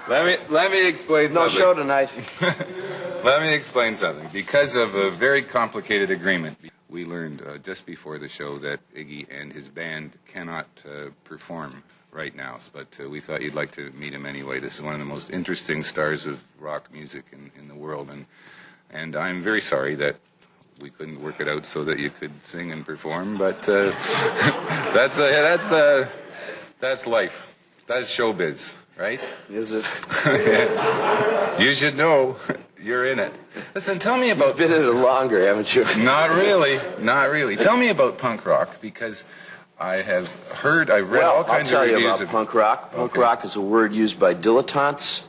Let me explain something. No show tonight. Let me explain something. Because of a very complicated agreement, we learned just before the show that Iggy and his band cannot perform right now. But we thought you'd like to meet him anyway. This is one of the most interesting stars of rock music in the world, and I'm very sorry that we couldn't work it out so that you could sing and perform. But that's life. That's showbiz. Right? Is it? You should know. You're in it. Listen, tell me about... You've been in it longer, haven't you? Not really. Not really. Tell me about punk rock, because I've read all kinds of reviews. I'll tell you about punk rock. Punk rock is a word used by dilettantes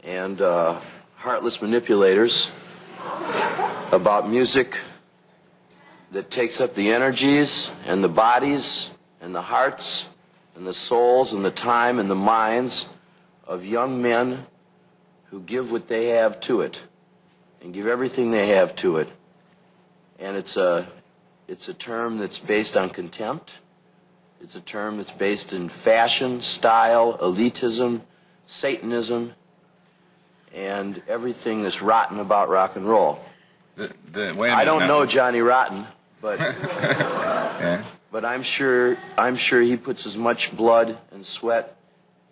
and heartless manipulators about music that takes up the energies and the bodies and the hearts and the souls and the time and the minds of young men who give what they have to it and give everything they have to it. And it's a term that's based on contempt. It's a term that's based in fashion, style, elitism, Satanism, and everything that's rotten about rock and roll. I don't know Johnny Rotten, but yeah. But I'm sure he puts as much blood and sweat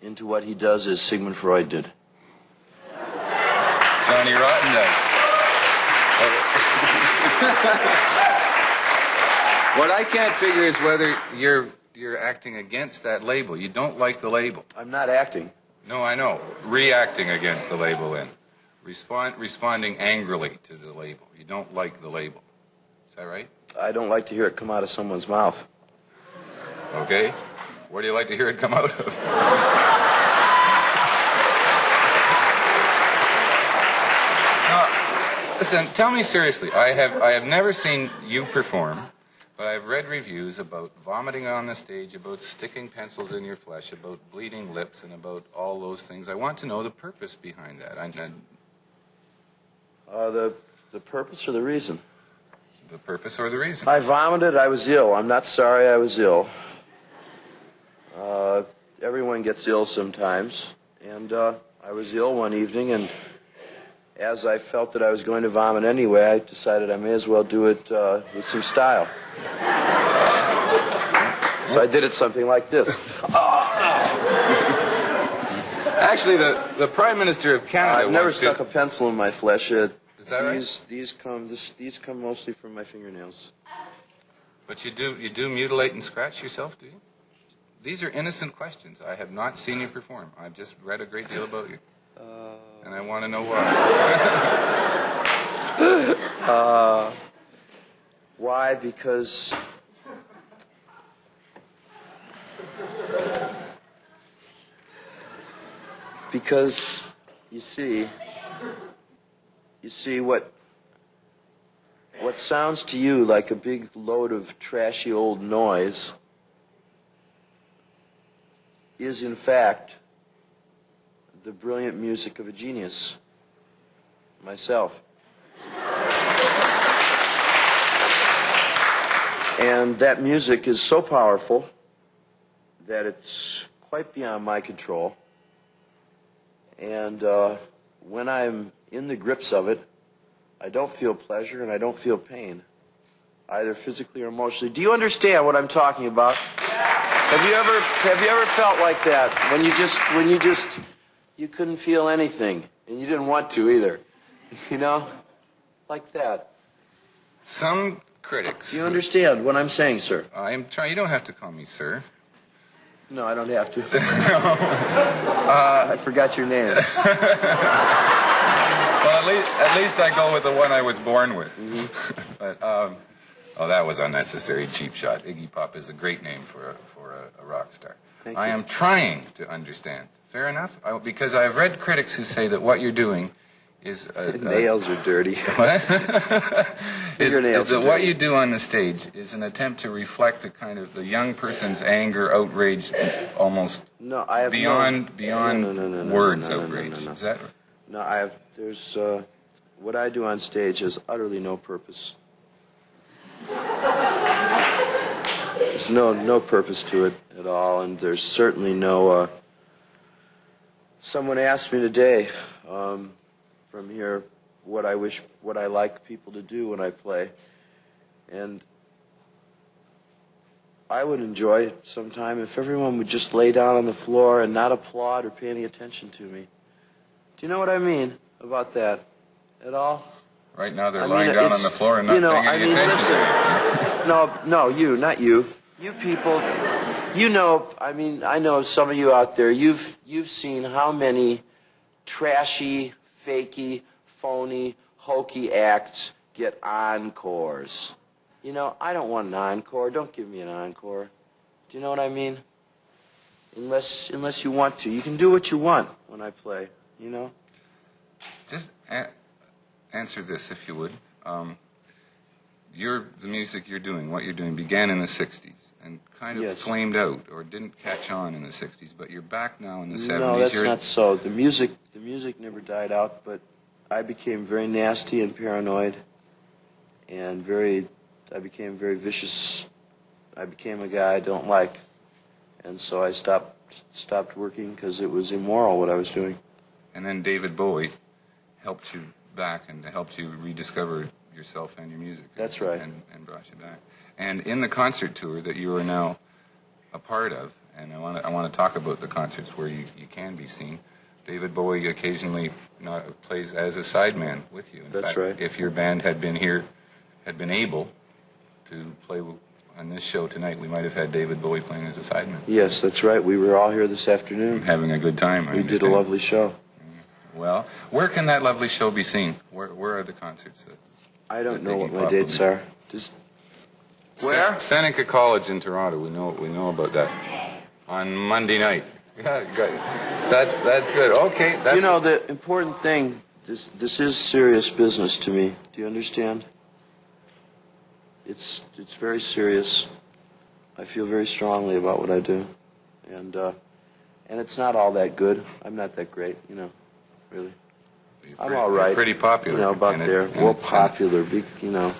into what he does as Sigmund Freud did. Johnny Rotten does. What I can't figure is whether you're acting against that label. You don't like the label. I'm not acting. No, I know. Reacting against the label, then. Responding angrily to the label. You don't like the label. Is that right? I don't like to hear it come out of someone's mouth. Okay. Where do you like to hear it come out of? No, listen, tell me seriously. I have never seen you perform, but I've read reviews about vomiting on the stage, about sticking pencils in your flesh, about bleeding lips, and about all those things. I want to know the purpose behind that. The purpose or the reason? The purpose or the reason? I vomited. I was ill. I'm not sorry I was ill. Everyone gets ill sometimes. And I was ill one evening, and as I felt that I was going to vomit anyway, I decided I may as well do it with some style. So I did it something like this. Actually, the Prime Minister of Canada... I've never stuck a pencil in my flesh. Is that right? These come mostly from my fingernails. But you do mutilate and scratch yourself, do you? These are innocent questions. I have not seen you perform. I've just read a great deal about you. And I want to know why. Why? Because you see what sounds to you like a big load of trashy old noise is in fact the brilliant music of a genius, myself. And that music is so powerful that it's quite beyond my control. And when I'm in the grips of it, I don't feel pleasure and I don't feel pain, either physically or emotionally. Do you understand what I'm talking about? Have you ever felt like that when you couldn't feel anything and you didn't want to either? You know? Like that. Some critics... Do you understand what I'm saying, sir? I'm trying... You don't have to call me sir. No, I don't have to. I forgot your name. Well, at least I go with the one I was born with. Mm-hmm. But, that was unnecessary, cheap shot. Iggy Pop is a great name for a rock star. Thank you. I am trying to understand. Fair enough? Because I've read critics who say that what you're doing is... nails are dirty. What? is that what dirty. you do on the stage is an attempt to reflect the kind of the young person's anger, outrage, almost beyond words outrage. Is that right? No, there's, what I do on stage has utterly no purpose. There's no purpose to it at all, and there's certainly no. Someone asked me today from here what I like people to do when I play, and I would enjoy it sometime if everyone would just lay down on the floor and not applaud or pay any attention to me. Do you know what I mean about that at all? Right now they're lying down on the floor and not paying any attention to you. No, you, not you. You people, you know, I know some of you out there, you've seen how many trashy, fakey, phony, hokey acts get encores. You know, I don't want an encore. Don't give me an encore. Do you know what I mean? Unless you want to. You can do what you want when I play, you know? Just answer this, if you would. The music you're doing, what you're doing, began in the 60s and kind of flamed out or didn't catch on in the 60s, but you're back now in the 70s. No, that's not so. The music never died out, but I became very nasty and paranoid and I became very vicious. I became a guy I don't like. And so I stopped working because it was immoral what I was doing. And then David Bowie helped you back and helped you rediscover yourself and your music. That's right. And brought you back. And in the concert tour that you are now a part of, and I want to talk about the concerts where you can be seen, David Bowie occasionally plays as a sideman with you. In That's fact, right. If your band had been here, had been able to play on this show tonight, we might have had David Bowie playing as a sideman. Yes, that's right. We were all here this afternoon. Having a good time. We did a lovely show. Well, where can that lovely show be seen? Where are the concerts? I don't know what my dates are. Where? Seneca College in Toronto. We know about that. On Monday night. Yeah, good. That's good. Okay. You know, the important thing, this is serious business to me. Do you understand? It's very serious. I feel very strongly about what I do. And it's not all that good. I'm not that great, you know, really. I'm all right. You're pretty popular. You know, about there. Well, popular, big, you know.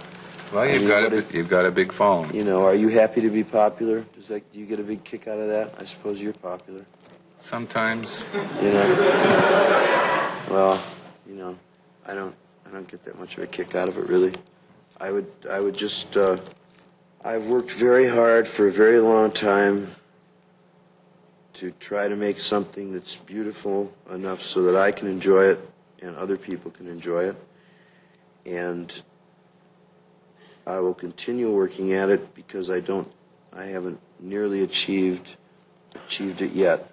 Well, you've got a big following. You know, are you happy to be popular? Do you get a big kick out of that? I suppose you're popular. Sometimes. You know. Well, you know, I don't get that much of a kick out of it, really. I would just. I've worked very hard for a very long time to try to make something that's beautiful enough so that I can enjoy it and other people can enjoy it. And I will continue working at it because I haven't nearly achieved it yet.